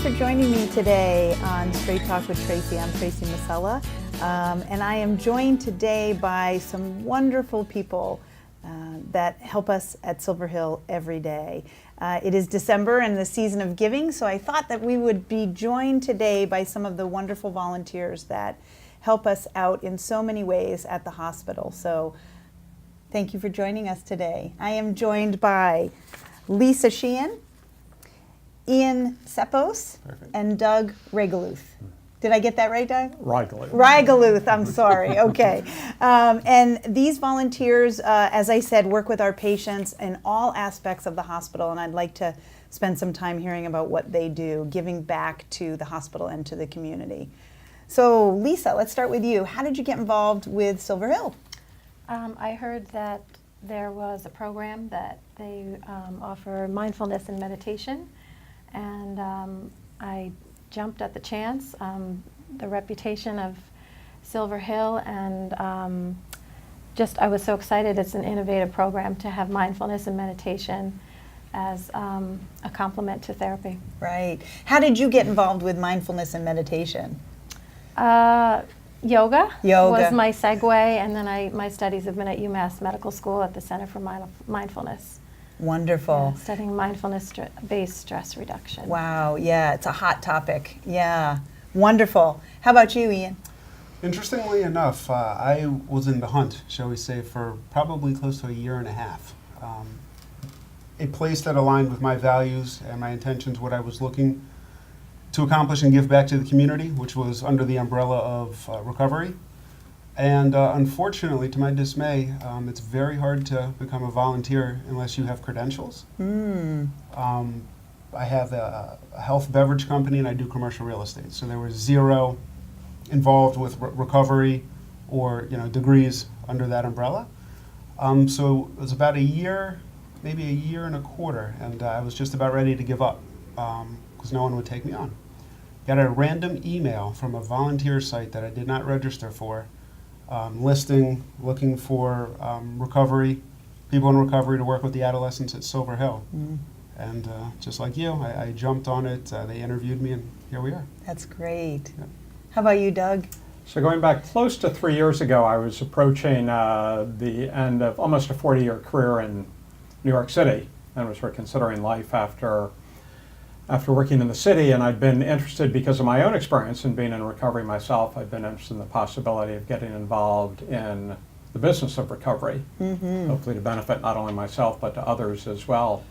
for joining me today on Straight Talk with Tracey. I'm Tracey Masella, and I am joined today by some wonderful people that help us at Silver Hill every day. It is December and the season of giving, so I thought that we would be joined today by some of the wonderful volunteers that help us out in so many ways at the hospital. So thank you for joining us today. I am joined by Lisa Sheehan, Ian Sepos, and Doug Regaluth. Did I get that right, Doug? Regaluth, I'm sorry, okay. And these volunteers, as I said, work with our patients in all aspects of the hospital, and I'd like to spend some time hearing about what they do, giving back to the hospital and to the community. So Lisa, let's start with you. How did you get involved with Silver Hill? I heard that there was a program that they offer mindfulness and meditation, and I jumped at the chance. The reputation of Silver Hill, and I was so excited. It's an innovative program to have mindfulness and meditation as a complement to therapy. Right. How did you get involved with mindfulness and meditation? Yoga was my segue, and then my studies have been at UMass Medical School at the Center for Mindfulness. Wonderful. Yeah, studying mindfulness-based stress reduction. Wow, yeah, it's a hot topic. Yeah, wonderful. How about you, Ian? Interestingly enough, I was in the hunt, shall we say, for probably close to a year and a half. A place that aligned with my values and my intentions, what I was looking to accomplish and give back to the community, which was under the umbrella of recovery. And unfortunately, to my dismay, it's very hard to become a volunteer unless you have credentials. I have a health beverage company and I do commercial real estate. So there was zero involved with recovery or degrees under that umbrella. So it was about a year, maybe a year and a quarter, and I was just about ready to give up because no one would take me on. Got a random email from a volunteer site that I did not register for, looking for recovery, people in recovery to work with the adolescents at Silver Hill. And just like you, I jumped on it, they interviewed me, and here we are. That's great. Yeah. How about you, Doug? So going back close to 3 years ago, I was approaching the end of almost a 40-year career in New York City, and was considering life after working in the city, and I'd been interested because of my own experience in being in recovery myself. I'd been interested in the possibility of getting involved in the business of recovery, hopefully to benefit not only myself but to others as well.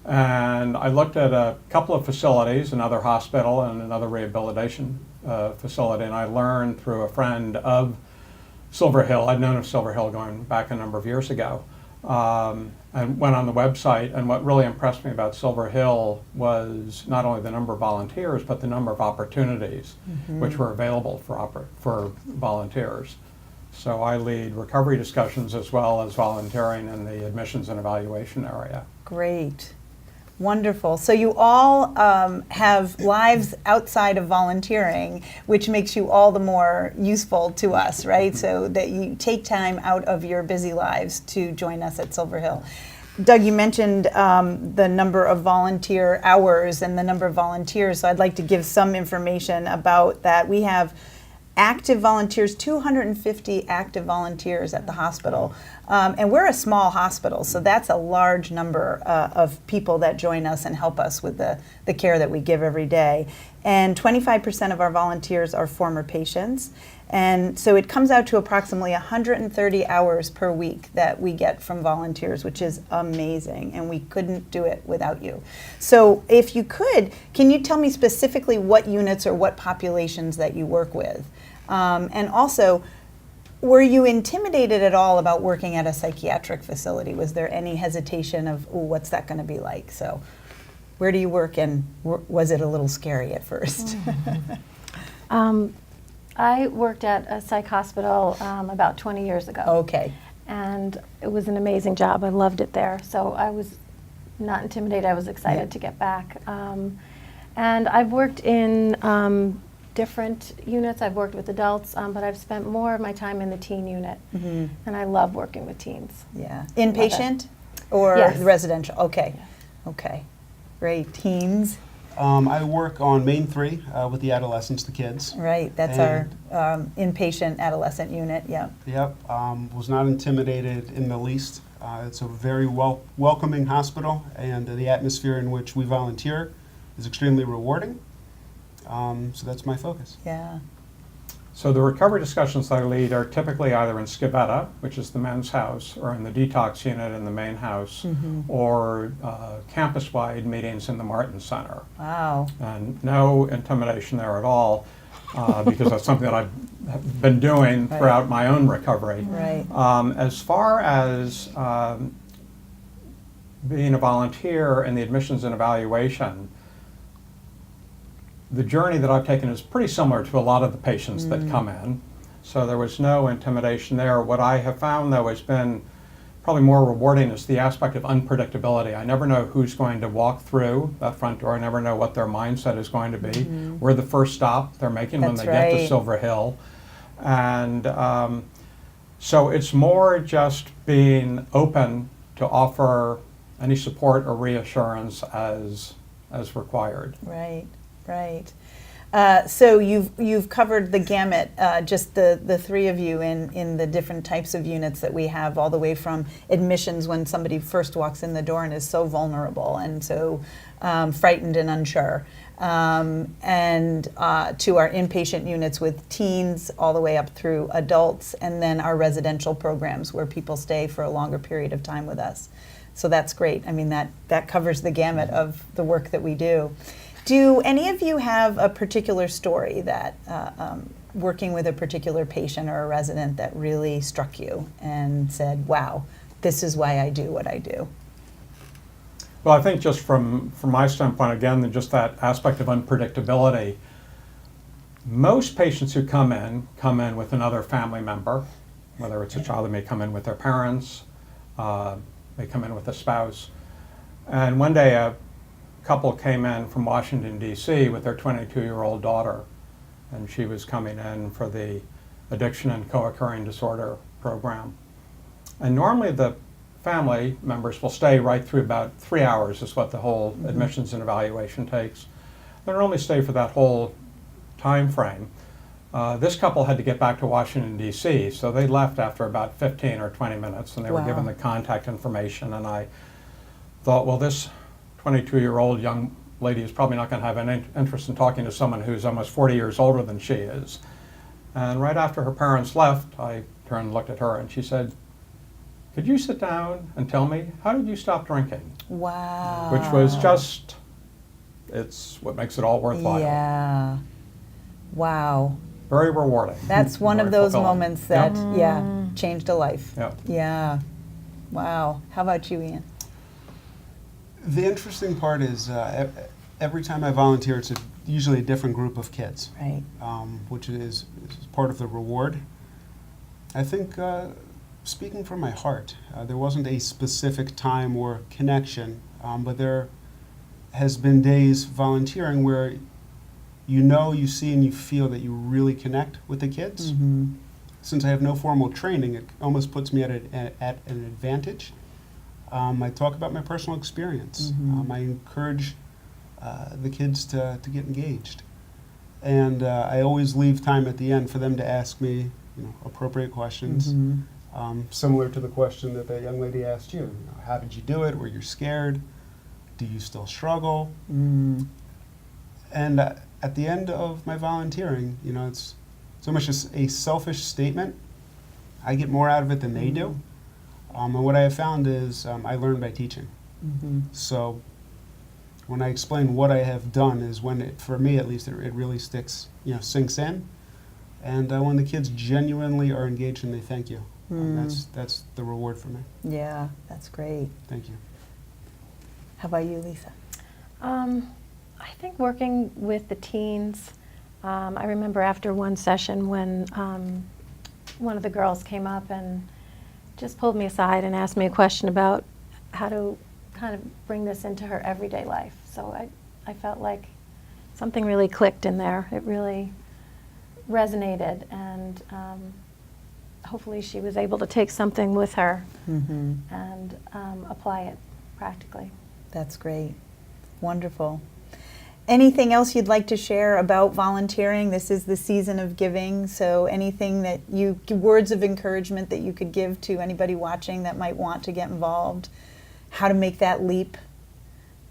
And I looked at a couple of facilities, another hospital and another rehabilitation facility, and I learned through a friend of Silver Hill. I'd known of Silver Hill going back a number of years ago. And went on the website, and what really impressed me about Silver Hill was not only the number of volunteers, but the number of opportunities which were available for volunteers. So I lead recovery discussions as well as volunteering in the admissions and evaluation area. Great. Wonderful. So you all have lives outside of volunteering, which makes you all the more useful to us, right? So that you take time out of your busy lives to join us at Silver Hill. Doug, you mentioned the number of volunteer hours and the number of volunteers, so I'd like to give some information about that. We have active volunteers, 250 active volunteers at the hospital. And we're a small hospital, so that's a large number of people that join us and help us with the care that we give every day. And 25% of our volunteers are former patients. And so it comes out to approximately 130 hours per week that we get from volunteers, which is amazing, and we couldn't do it without you. So if you could, can you tell me specifically what units or what populations that you work with? And also, were you intimidated at all about working at a psychiatric facility? Was there any hesitation of, oh, what's that going to be like? So where do you work, and was it a little scary at first? I worked at a psych hospital about 20 years ago. Okay. And it was an amazing job. I loved it there. So I was not intimidated. I was excited to get back. And I've worked in different units. I've worked with adults, but I've spent more of my time in the teen unit. And I love working with teens. Yeah. Inpatient or Yes. residential? Okay. Yes. Okay. Great. Teens. I work on Main 3 with the adolescents, the kids. Right, that's And- our inpatient adolescent unit, yeah. Yep, was not intimidated in the least. It's a very welcoming hospital, and the atmosphere in which we volunteer is extremely rewarding. So that's my focus. Yeah, So the recovery discussions I lead are typically either in Skibetta, which is the men's house, or in the detox unit in the main house, or campus-wide meetings in the Martin Center. wow, And no intimidation there at all, because that's something that I've been doing Right. throughout my own recovery. right, As far as being a volunteer in the admissions and evaluation, the journey that I've taken is pretty similar to a lot of the patients that come in. So there was no intimidation there. What I have found, though, has been probably more rewarding is the aspect of unpredictability. I never know who's going to walk through that front door. I never know what their mindset is going to be. We're the first stop they're making when That's they get to right. Silver Hill. And so it's more just being open to offer any support or reassurance as required. right, right. So you've covered the gamut, just the three of you in the different types of units that we have, all the way from admissions when somebody first walks in the door and is so vulnerable and so frightened and unsure, and to our inpatient units with teens all the way up through adults, and then our residential programs where people stay for a longer period of time with us. So that's great. I mean, that covers the gamut of the work that we do. Do any of you have a particular story that, working with a particular patient or a resident, that really struck you and said, wow, this is why I do what I do? Well, I think just from my standpoint, again, just that aspect of unpredictability. Most patients who come in with another family member, whether it's a child that may come in with their parents, may come in with a spouse. And one day a couple came in from Washington, D.C. with their 22-year-old daughter, and she was coming in for the addiction and co-occurring disorder program. And normally the family members will stay right through about 3 hours is what the whole admissions and evaluation takes. They normally stay for that whole time frame. This couple had to get back to Washington, D.C., so they left after about 15 or 20 minutes, and they were Wow. given the contact information, and I thought, well, this 22-year-old young lady is probably not going to have any interest in talking to someone who's almost 40 years older than she is. And right after her parents left, I turned and looked at her, and she said, could you sit down and tell me, how did you stop drinking? Wow. Which was just, it's what makes it all worthwhile. Yeah. Wow. Very rewarding. That's one of Very those fulfilling. moments that, Yep. yeah, changed a life. Yep. Yeah. Wow. How about you, Ian? The interesting part is every time I volunteer, it's usually a different group of kids, Right. which is part of the reward. I think, speaking from my heart, there wasn't a specific time or connection, but there has been days volunteering where you see and you feel that you really connect with the kids. Mm-hmm. Since I have no formal training, it almost puts me at an advantage. I talk about my personal experience. Mhm. I encourage the kids to get engaged. And I always leave time at the end for them to ask me appropriate questions, Mm-hmm. similar to the question that young lady asked you. How did you do it? Were you scared? Do you still struggle? Mm. And at the end of my volunteering, it's so much a selfish statement. I get more out of it than they do. And what I have found is I learn by teaching. Mm-hmm. So when I explain what I have done is when for me at least, it really sinks in. And when the kids genuinely are engaged and they thank you, that's the reward for me. Yeah, that's great. Thank you. How about you, Lisa? I think working with the teens, I remember after one session when one of the girls came up and just pulled me aside and asked me a question about how to kind of bring this into her everyday life. So I felt like something really clicked in there. It really resonated, and hopefully she was able to take something with her Mm-hmm. and apply it practically. That's great. Wonderful. Anything else you'd like to share about volunteering? This is the season of giving, so anything that words of encouragement that you could give to anybody watching that might want to get involved, how to make that leap?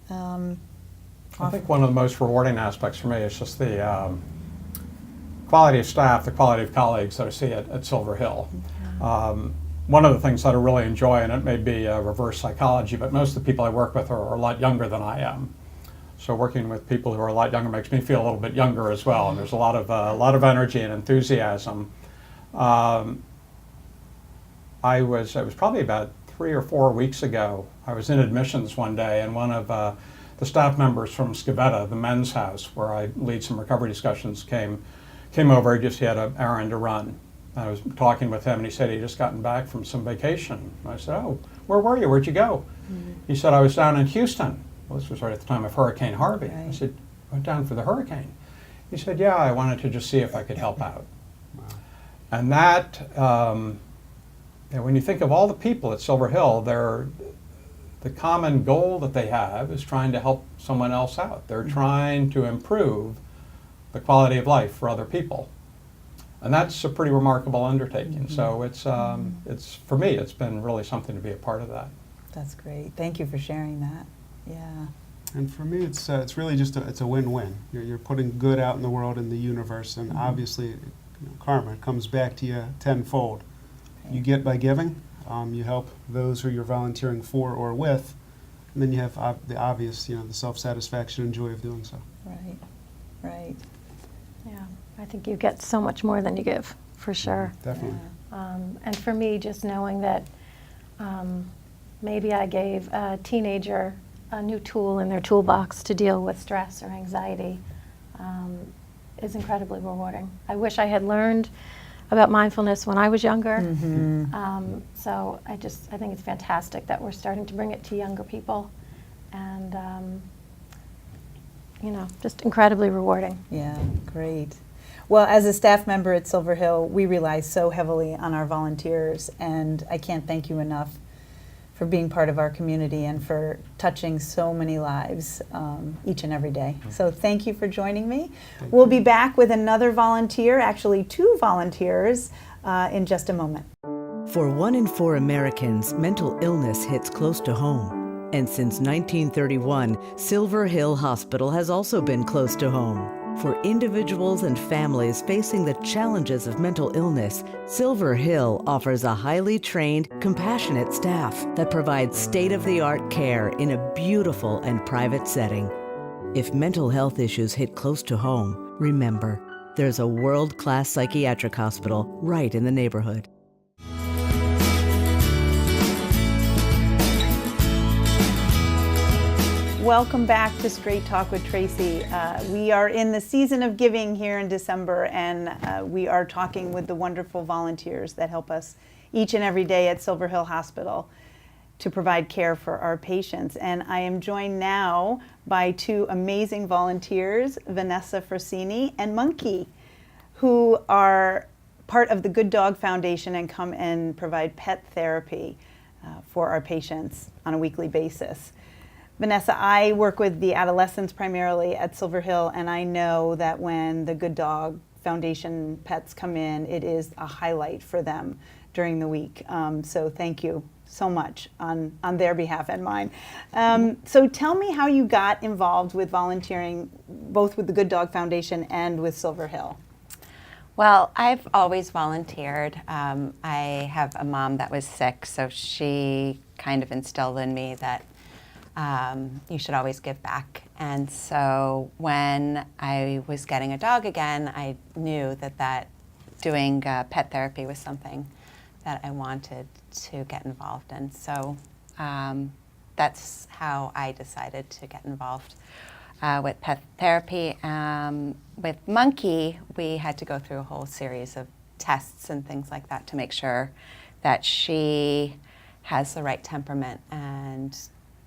I think one of the most rewarding aspects for me is just the quality of staff, the quality of colleagues that I see at Silver Hill. One of the things that I really enjoy, and it may be reverse psychology, but most of the people I work with are a lot younger than I am. So working with people who are a lot younger makes me feel a little bit younger as well, and there's a lot of energy and enthusiasm. It was probably about 3 or 4 weeks ago. I was in admissions one day, and one of the staff members from Scavetta, the men's house, where I lead some recovery discussions, came over. He had an errand to run. I was talking with him, and he said he'd just gotten back from some vacation. I said, "Oh, where were you? Where'd you go?" He said, "I was down in Houston." Well, this was right at the time of Hurricane Harvey. Right. I said, "Went down for the hurricane?" He said, "Yeah, I wanted to just see if I could help out." Wow. And that, when you think of all the people at Silver Hill, the common goal that they have is trying to help someone else out. They're trying to improve the quality of life for other people. And that's a pretty remarkable undertaking. So it's for me, it's been really something to be a part of that. That's great. Thank you for sharing that. Yeah. And for me, it's really just it's a win-win. You're putting good out in the world, in the universe, and obviously, karma comes back to you tenfold. You get by giving. You help those who you're volunteering for or with, and then you have the obvious, the self-satisfaction and joy of doing so. Right. Right. Yeah, I think you get so much more than you give, for sure. Definitely. And for me, just knowing that maybe I gave a teenager a new tool in their toolbox to deal with stress or anxiety is incredibly rewarding. I wish I had learned about mindfulness when I was younger. So I think it's fantastic that we're starting to bring it to younger people, and just incredibly rewarding. Yeah, great. Well, as a staff member at Silver Hill, we rely so heavily on our volunteers, and I can't thank you enough for being part of our community and for touching so many lives each and every day. So thank you for joining me. We'll be back with another volunteer, actually 2 volunteers, in just a moment. For 1 in 4 Americans, mental illness hits close to home. And since 1931, Silver Hill Hospital has also been close to home. For individuals and families facing the challenges of mental illness, Silver Hill offers a highly trained, compassionate staff that provides state-of-the-art care in a beautiful and private setting. If mental health issues hit close to home, remember, there's a world-class psychiatric hospital right in the neighborhood. Welcome back to Straight Talk with Tracey. We are in the season of giving here in December, and we are talking with the wonderful volunteers that help us each and every day at Silver Hill Hospital to provide care for our patients. And I am joined now by 2 amazing volunteers, Vanessa Frasini and Monkey, who are part of the Good Dog Foundation and come and provide pet therapy for our patients on a weekly basis. Vanessa, I work with the adolescents primarily at Silver Hill, and I know that when the Good Dog Foundation pets come in, it is a highlight for them during the week. So thank you so much on their behalf and mine. So tell me how you got involved with volunteering, both with the Good Dog Foundation and with Silver Hill. Well, I've always volunteered. I have a mom that was sick, so she kind of instilled in me that you should always give back. And so when I was getting a dog again, I knew that doing pet therapy was something that I wanted to get involved in. So that's how I decided to get involved with pet therapy. With Monkey, we had to go through a whole series of tests and things like that to make sure that she has the right temperament and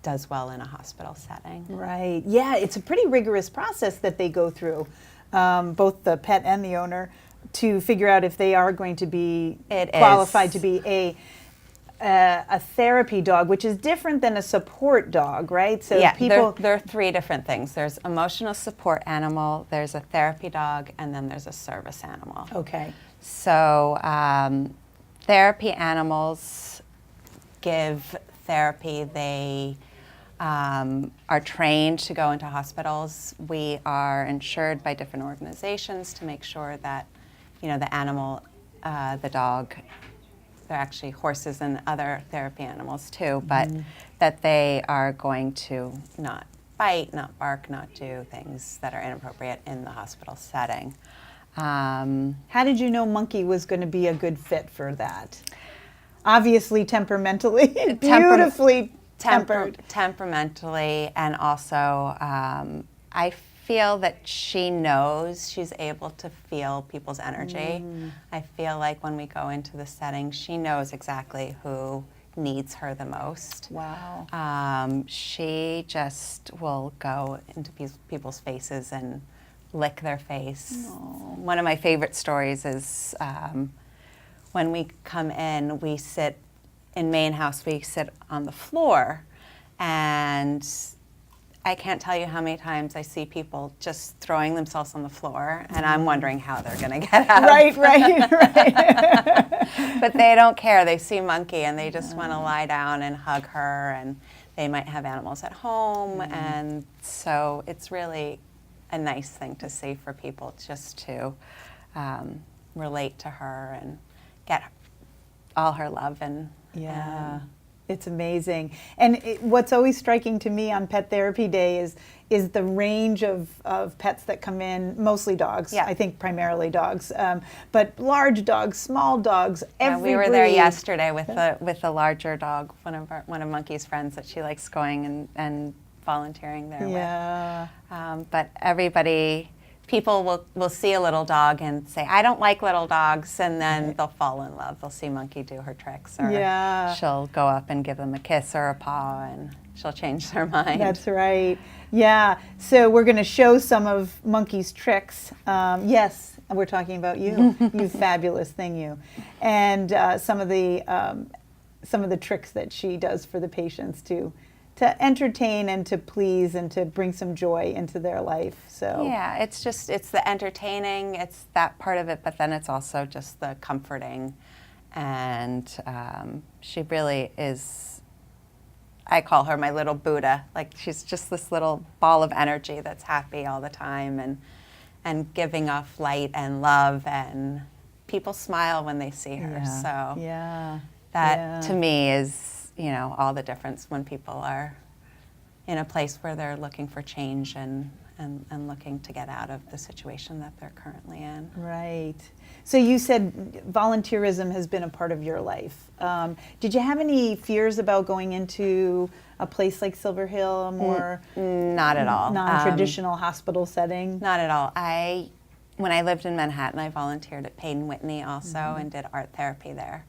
does well in a hospital setting. Right. Yeah, it's a pretty rigorous process that they go through, both the pet and the owner, to figure out if they are going to be qualified to be a therapy dog, which is different than a support dog, right? So Yeah, people. there are three different things. There's emotional support animal, there's a therapy dog, and then there's a service animal. Okay. So therapy animals give therapy. They are trained to go into hospitals. We are insured by different organizations to make sure that, you know, the animal, the dog, they're actually horses and other therapy animals too, but that they are going to not bite, not bark, not do things that are inappropriate in the hospital setting. How did you know Monkey was going to be a good fit for that? Obviously, temperamentally, beautifully tempered. Temperamentally, and also I feel that she knows, she's able to feel people's energy. I feel like when we go into the setting, she knows exactly who needs her the most. Wow. She just will go into people's faces and lick their face. One of my favorite stories is when we come in, we sit in main house, we sit on the floor, and I can't tell you how many times I see people just throwing themselves on the floor, and I'm wondering how they're going to get up. Right. But they don't care. They see Monkey, and they just want to lie down and hug her, and they might have animals at home, and so it's really a nice thing to see for people just to relate to her and get all her love and It's amazing. And what's always striking to me on Pet Therapy Day is the range of pets that come in, mostly dogs, I think primarily dogs, but large dogs, small dogs, every we were there breed. yesterday with a larger dog, one of Monkey's friends that she likes going and volunteering there with. But people will see a little dog and say, I don't like little dogs, and then they'll fall in love. They'll see Monkey do her tricks, or she'll go up and give them a kiss or a paw, and she'll change their mind. That's right. Yeah. So we're going to show some of Monkey's tricks. Yes, we're talking about you. You fabulous thing, you. And some of the tricks that she does for the patients to entertain and to please and to bring some joy into their life. So yeah, it's the entertaining, it's that part of it, but then it's also just the comforting, and she really is, I call her my little Buddha. Like, she's just this little ball of energy that's happy all the time and giving off light and love, and people smile when they see her. So that to me is, you know, all the difference when people are in a place where they're looking for change and looking to get out of the situation that they're currently in. Right. So you said volunteerism has been a part of your life. Did you have any fears about going into a place like Silver Hill, a more not at all non-traditional hospital setting? Not at all. When I lived in Manhattan, I volunteered at Payne Whitney also and did art therapy there.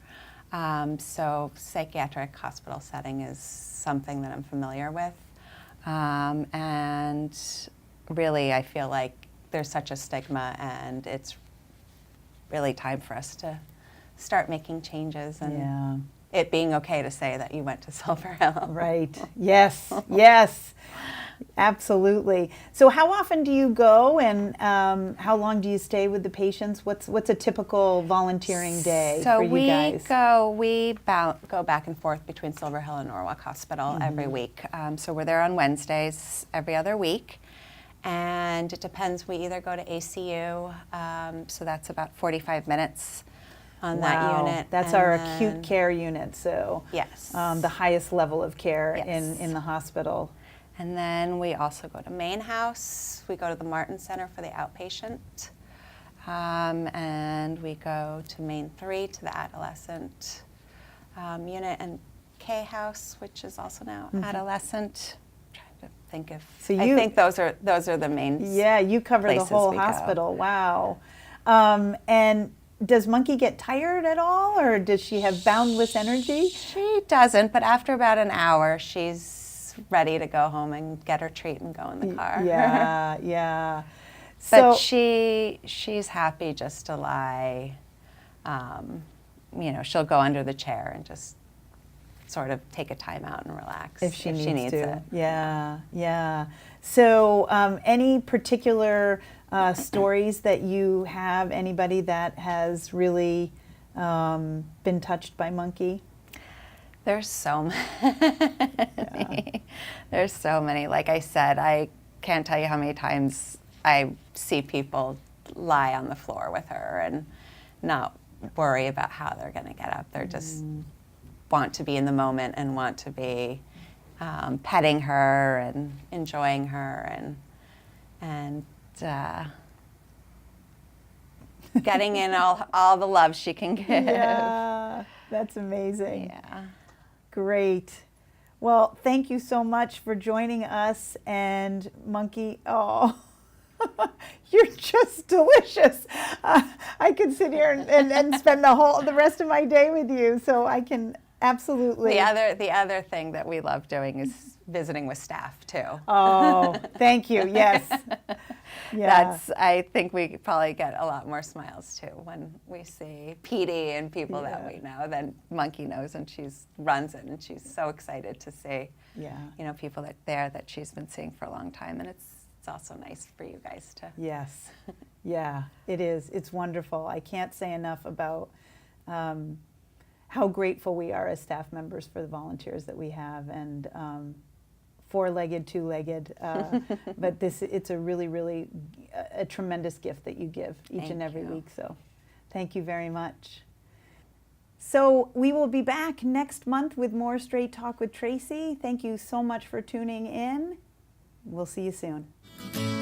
So psychiatric hospital setting is something that I'm familiar with. And really, I feel like there's such a stigma, and it's really time for us to start making changes and it being okay to say that you went to Silver Hill. Right. Yes. Yes. Absolutely. So how often do you go, and how long do you stay with the patients? What's a typical volunteering day for you guys? So we go back and forth between Silver Hill and Norwalk Hospital every week. So we're there on Wednesdays every other week. And it depends. We either go to ACU, so that's about 45 minutes on that unit. That's our acute care unit, so yes, the highest level of care in the hospital. And then we also go to Main House. We go to the Martin Center for the outpatient. And we go to Main 3 to the adolescent unit, and K House, which is also now adolescent. I'm trying to think of. So I think those are the main. Yeah, you cover the whole hospital. Wow. And does Monkey get tired at all, or does she have boundless energy? She doesn't, but after about an hour, she's ready to go home and get her treat and go in the car. Yeah, yeah. But she's happy just to lie. You know, she'll go under the chair and just sort of take a time out and relax If she needs to. it. Yeah, yeah. So, any particular stories that you have? Anybody that has really been touched by Monkey? There's so many. There's so many. Like I said, I can't tell you how many times I see people lie on the floor with her and not worry about how they're going to get up. They're just want to be in the moment and want to be petting her and enjoying her and getting in all the love she can give. Yeah, that's amazing. Yeah. Great. Well, thank you so much for joining us. And Monkey, oh, you're just delicious. I could sit here and spend the rest of my day with you. So I can absolutely. The other thing that we love doing is visiting with staff too. Oh, thank you. Yes. Yeah. I think we probably get a lot more smiles too when we see Petey and people that we know. Then Monkey knows, and she runs it, and she's so excited to see, people that she's been seeing for a long time, and it's also nice for you guys to. Yes. Yeah, it is. It's wonderful. I can't say enough about how grateful we are as staff members for the volunteers that we have, and four-legged, two-legged, but it's a really, really a tremendous gift that you give each and every week. So thank you very much. So we will be back next month with more Straight Talk with Tracey. Thank you so much for tuning in. We'll see you soon.